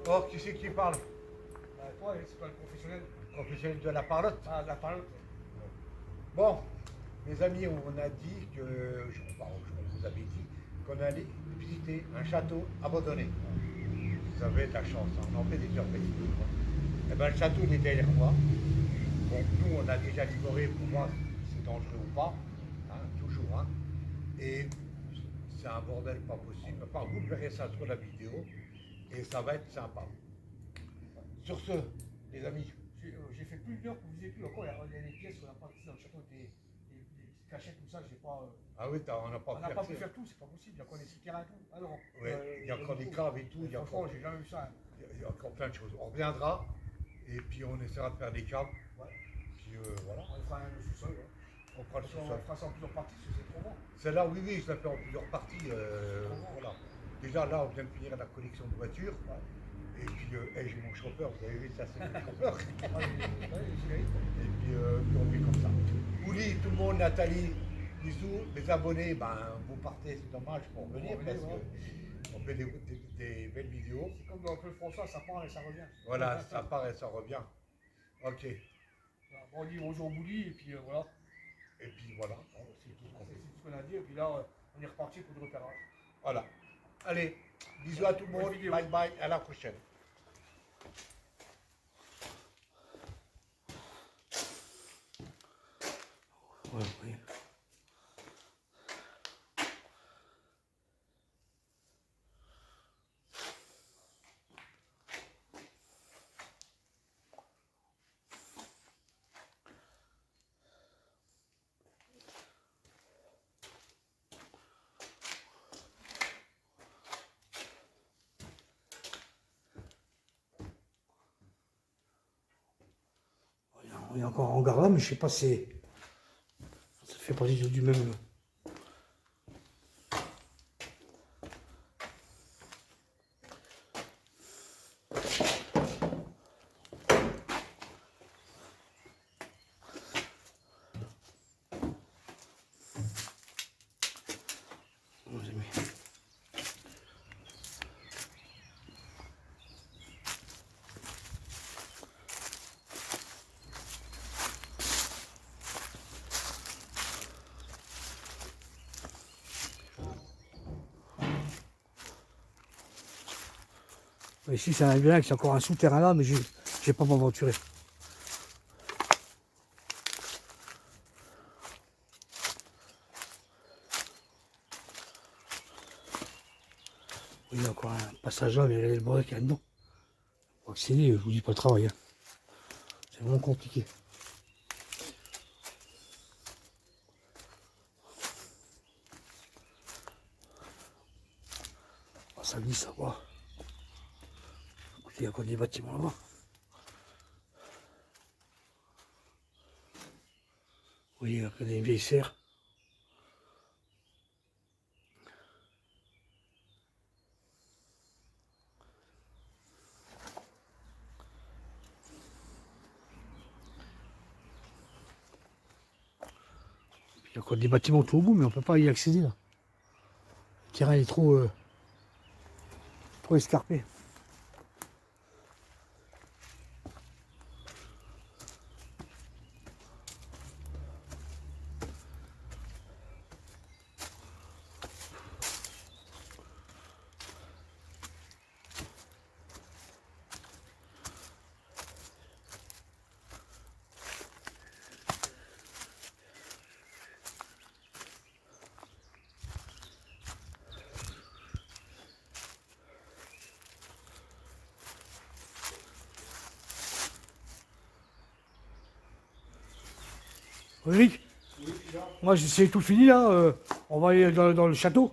Oh, qui c'est qui parle? Toi, c'est toi le professionnel. Professionnel de la parlotte. Ah, la parole. Bon, mes amis, on a dit que, on vous avait dit qu'on allait visiter un château abandonné. Vous avez de la chance, hein, on en fait des surprises. Eh ben, le château, il est derrière moi. Bon, nous, on a déjà livré pour voir si c'est dangereux ou pas, hein, toujours. Hein. Et c'est un bordel pas possible. Enfin, vous verrez ça sur la vidéo et ça va être sympa. Sur ce, les amis, J'ai fait plus d'heures pour vous aider encore. Il y a des pièces qu'on n'a pas ici dans le château, des cachettes, tout ça. J'ai pas. ah oui, on n'a pas On n'a pas pu faire tout, c'est pas possible. Il y a encore des souterrains et tout. Alors, ouais, il y a encore des caves et tout. Il y a franchement, encore, j'ai jamais vu ça. il y a encore plein de choses. On reviendra et puis on essaiera de faire des caves. Ouais. Puis voilà. On fera un sous-sol. Ouais. On fera le On sous-sol. fera ça en plusieurs parties parce que c'est trop bon. Celle-là, oui, oui, je la fais en plusieurs parties. Voilà. Déjà, là, on vient de finir la collection de voitures. Ouais. Et puis, j'ai mon chauffeur, vous avez vu, ça, c'est mon chauffeur. Ouais, Et puis, on fait comme ça. Ouli, tout le monde, Nathalie, bisous. Les abonnés, ben, vous partez, c'est dommage pour venir parce qu'on fait des belles vidéos. c'est comme dans le François, ça part et ça revient. Voilà, ça part et ça revient. Ok. Voilà. Bon, on dit bonjour Bouli et puis voilà. Et puis voilà, bon, c'est tout ce qu'on fait. C'est tout ce qu'on a dit. Et puis là, on est reparti pour le repérage. Voilà. Allez, bisous à tout le monde. Bye bye, à la prochaine. Ouais, oui. Il y a encore un hangar là, mais je sais pas si ça fait partie du même. Ici, c'est un bien, c'est encore un souterrain là, mais j'ai pas m'aventurer. Il y a encore un passage là, mais il y a le bordel qu'il y a dedans. Pour accéder, je vous dis pas le travail. Hein. C'est vraiment compliqué. Oh, ça glisse, ça va. Écoutez, il y a encore des bâtiments là-bas. Vous voyez, il y a des vieilles serres. Il y a encore des bâtiments tout au bout, mais on ne peut pas y accéder là. Le terrain est trop escarpé. Eric, moi c'est tout fini là, on va aller dans le château.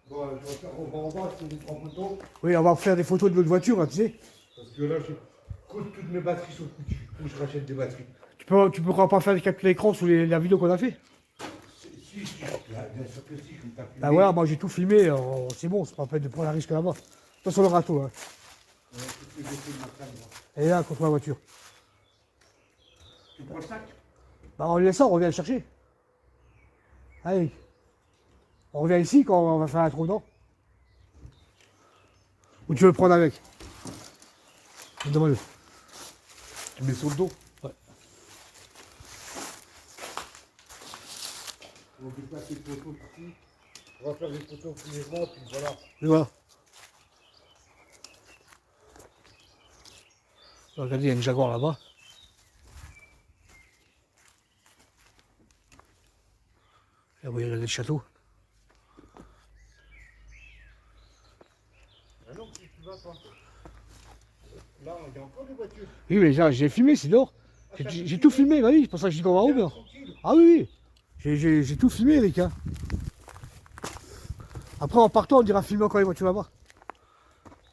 Bon, on va en bas, c'est des 3 photos. Oui, on va faire des photos de notre voiture, là, tu sais. Parce que là, toutes mes batteries sont foutues. Faut que je rachète des batteries. Tu peux pas faire des captures d'écran sur la vidéo qu'on a fait. Si, bien sûr que si, je me tape. Bah voilà, moi j'ai tout filmé, c'est bon, c'est pas la peine de prendre un risque là-bas. Toi sur le râteau, hein. Elle est là contre ma voiture. Tu prends le sac? Bah on laisse ça, on revient le chercher. Allez. On revient ici quand on va faire un trou dedans. Ou tu veux le prendre avec? Demande-le. Tu mets sur le dos. Ouais. On va déplacer les photos ici. On va faire des photos brièvement, puis voilà. Et voilà. Regardez, il y a une Jaguar là-bas. Là, vous voyez, regardez le château. Ah non, si tu vas, toi. Là, il y a encore des voitures. Oui, mais ça, j'ai filmé, c'est dehors. J'ai tout filmé, bah oui, c'est pour ça que je dis qu'on va où, bien. Tranquille. Ah oui, oui. J'ai tout filmé, Eric. Hein. Après, en partant, on dira filmer encore les voitures là-bas.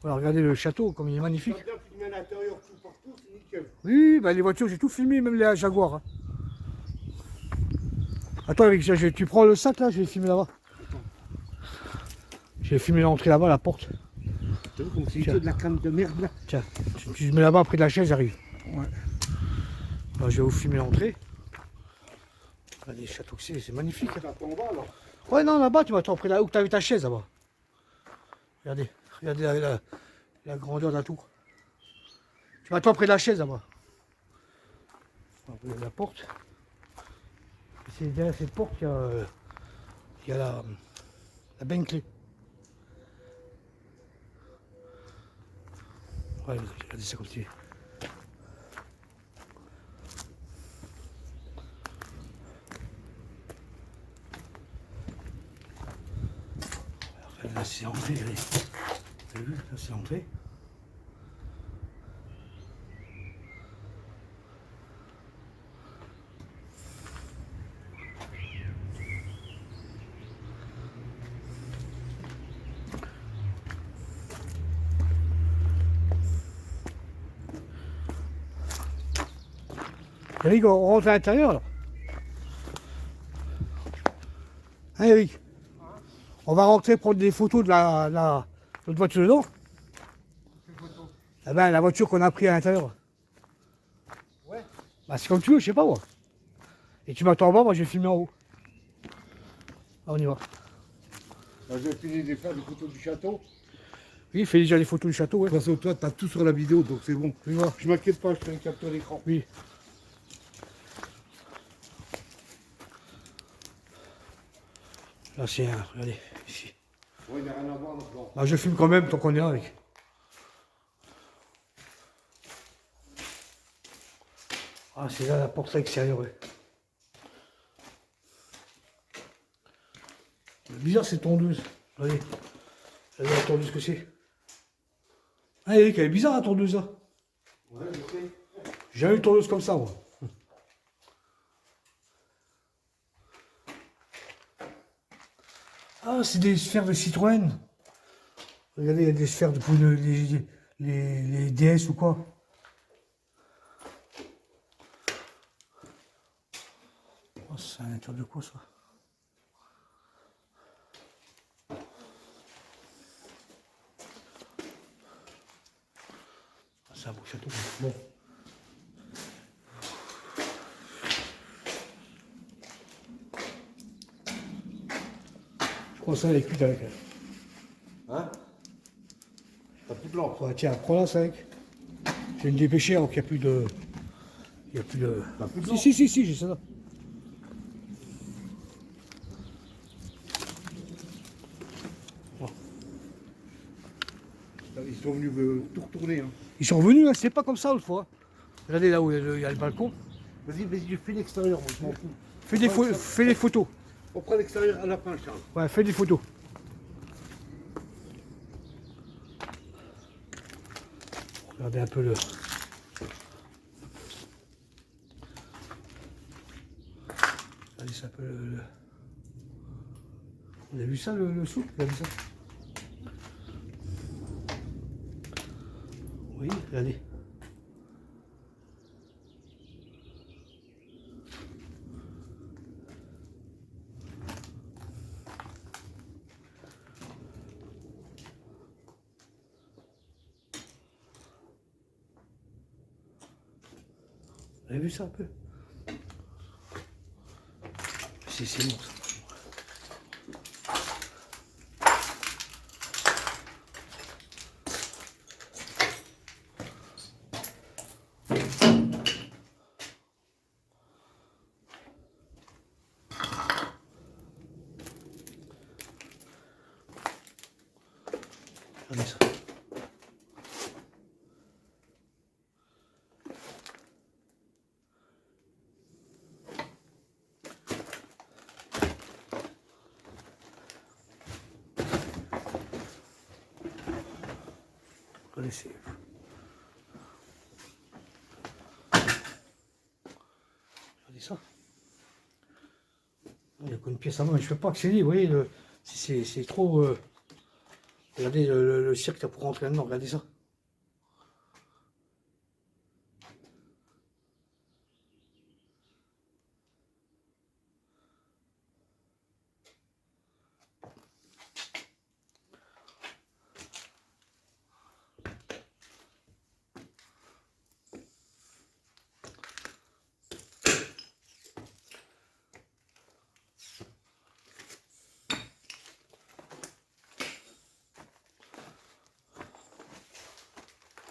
Voilà, regardez le château, comme il est magnifique. Tu as bien filmé à l'intérieur, tout partout, c'est nickel. Oui, bah les voitures, j'ai tout filmé, même les Jaguars. Hein. Attends, Eric, tu prends le sac là, je vais filmer là-bas. Je vais filmer l'entrée là-bas, la porte. Tu vois comme c'est de la crème de merde là. Tiens, tu te mets là-bas près de la chaise, j'arrive. Ouais. Alors, je vais vous filmer l'entrée. Regardez les châteaux que c'est magnifique. Hein. Ça tombe bas là. Ouais, non, là-bas, tu m'attends près de là où tu avais ta chaise là-bas. Regardez, regardez la grandeur de la tour. Tu m'attends près de la chaise là-bas. La porte. C'est derrière cette porte qu'il y a la Bentley. Ouais, regardez ça comme c'est. Là, c'est l'entrée, regardez. Vous avez vu? Là, c'est l'entrée. Eric, on rentre à l'intérieur là. Hein, Eric? On va rentrer prendre des photos de notre voiture dedans. Quelle photo? Eh ben, la voiture qu'on a pris à l'intérieur. Ouais. Bah, c'est comme tu veux, je sais pas moi. Et tu m'attends en bas, moi je vais filmer en haut. Ah, on y va. Là, je vais finir de faire des photos du château. Oui, fais déjà les photos du château, ouais. De toute façon, toi, tu as tout sur la vidéo, donc c'est bon. Oui, voilà. Je m'inquiète pas, je fais un capteur d'écran. Oui. Là, c'est un, regardez, ici. Ouais, il n'y a rien à voir là-dedans. Bah, je filme quand même tant qu'on est là avec. Ah, c'est là la porte extérieure, ouais. Bizarre, cette tondeuse. Regardez. Regardez la tondeuse que c'est. Ah, Eric, elle est bizarre la tondeuse là. Ouais, je sais. J'ai jamais eu une tondeuse comme ça, moi. Ah, c'est des sphères de Citroën. Regardez, il y a des sphères pour les DS ou quoi. Oh, c'est un intérieur de quoi ça? Ah, c'est un beau château. Bon. Je prends ça avec lui avec. Hein? T'as plus de lampe. Ouais, tiens, prends la 5. Je vais me dépêcher alors qu'il n'y a plus de. Il n'y a plus de. T'as plus de Si, lampe. si, j'ai ça là. Ils sont venus tout retourner. Hein. Ils sont revenus, hein, c'est pas comme ça l'autre fois. Regardez là où il y a le balcon. Vas-y, je fais l'extérieur, moi, je m'en fous. Fais des photos. On prend l'extérieur à la fin, Charles. Ouais, fais des photos. Regardez un peu le. Regardez ça un peu le. Vous avez vu ça le sou? Vous avez vu ça? Oui, regardez. Vous avez vu ça un peu? C'est bon ça. Regardez ça. Regardez, c'est... Regardez ça. Il n'y a qu'une pièce à main, mais je ne peux pas accéder, vous voyez, c'est trop... Regardez le cirque là, pour rentrer là-dedans, regardez ça.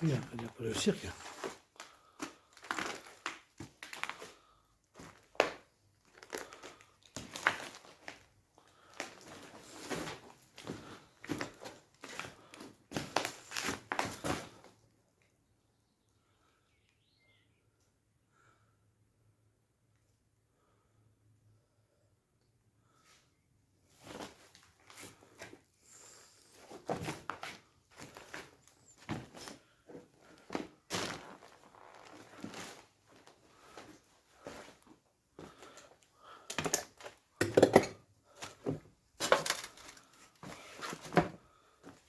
Il y a pas le cirque.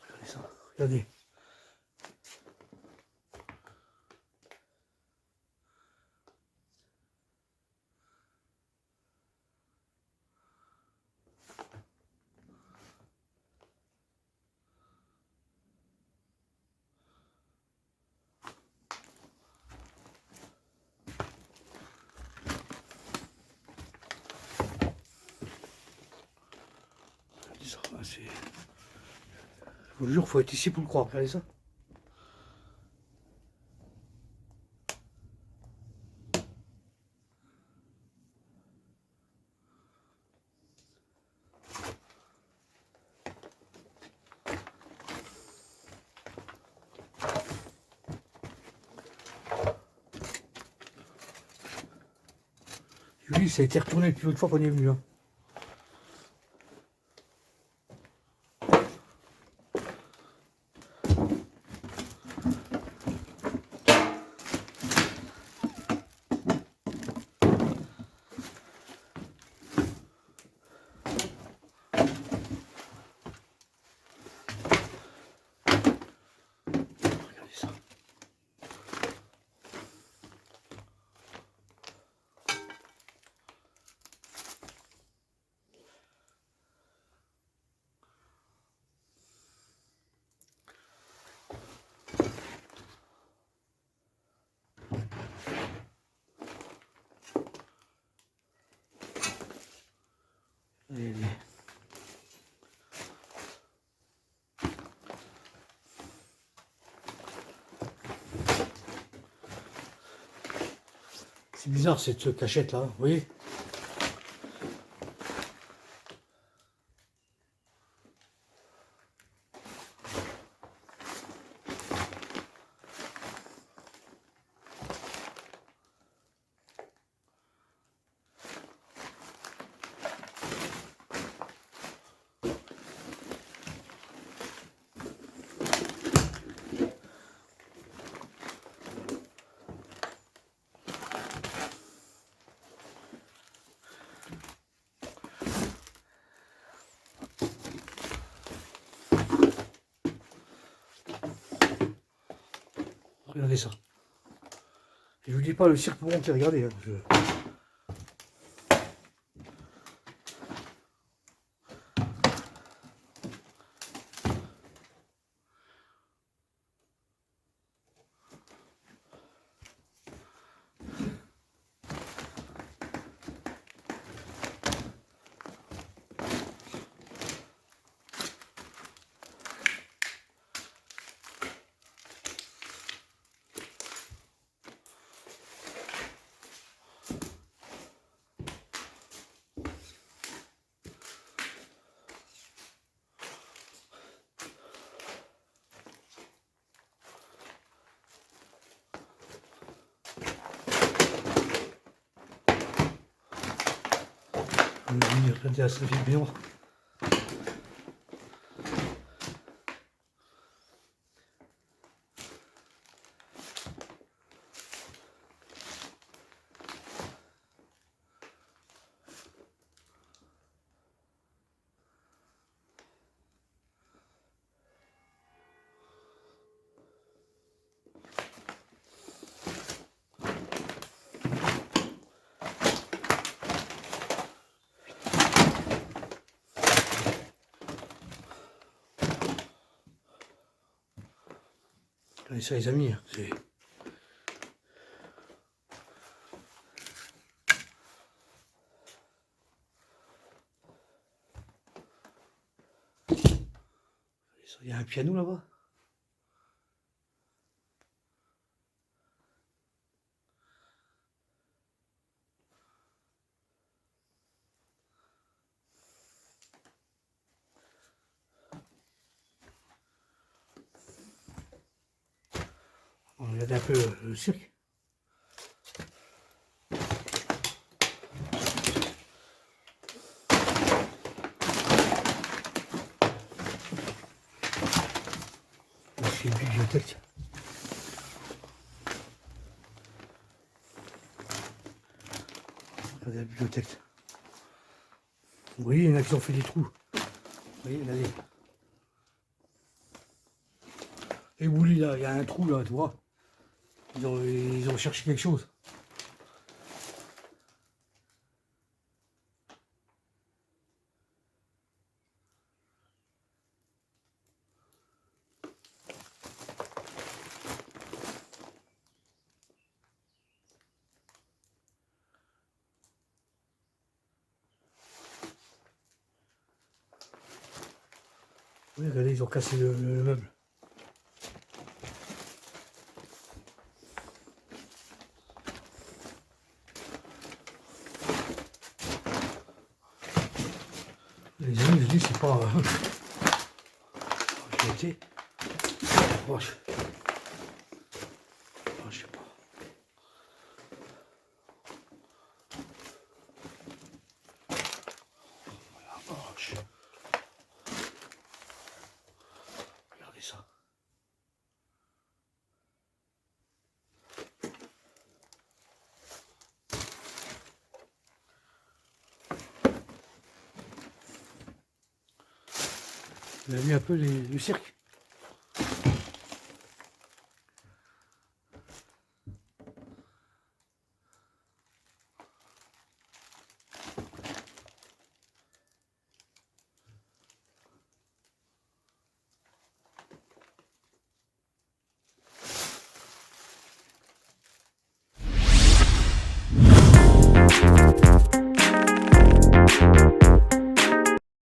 Regardez ça, regardez. Je vous le jure, il faut être ici pour le croire, regardez ça. Julie, ça a été retourné depuis l'autre fois qu'on est venu. Hein. Regardez ça. C'est bizarre cette cachette là, vous voyez. Regardez ça. Et je vous dis pas le cirque pour monter, regardez. Hein, Regardez à cette vidéo. Regardez ça les amis, c'est... Il y a un piano là-bas. On va regarder un peu le cirque. Là, c'est une bibliothèque. Regardez la bibliothèque. Vous voyez, il y en a qui ont fait des trous. Vous voyez, regardez. Et Wouli, là, il y a un trou là, tu vois. Ils ont cherché quelque chose. Oui, regardez, ils ont cassé le meuble. Les amis, je dis, c'est pas... J'ai été... Oh, je sais pas. Voilà, oh, regardez ça. Vous avez vu un peu le cirque?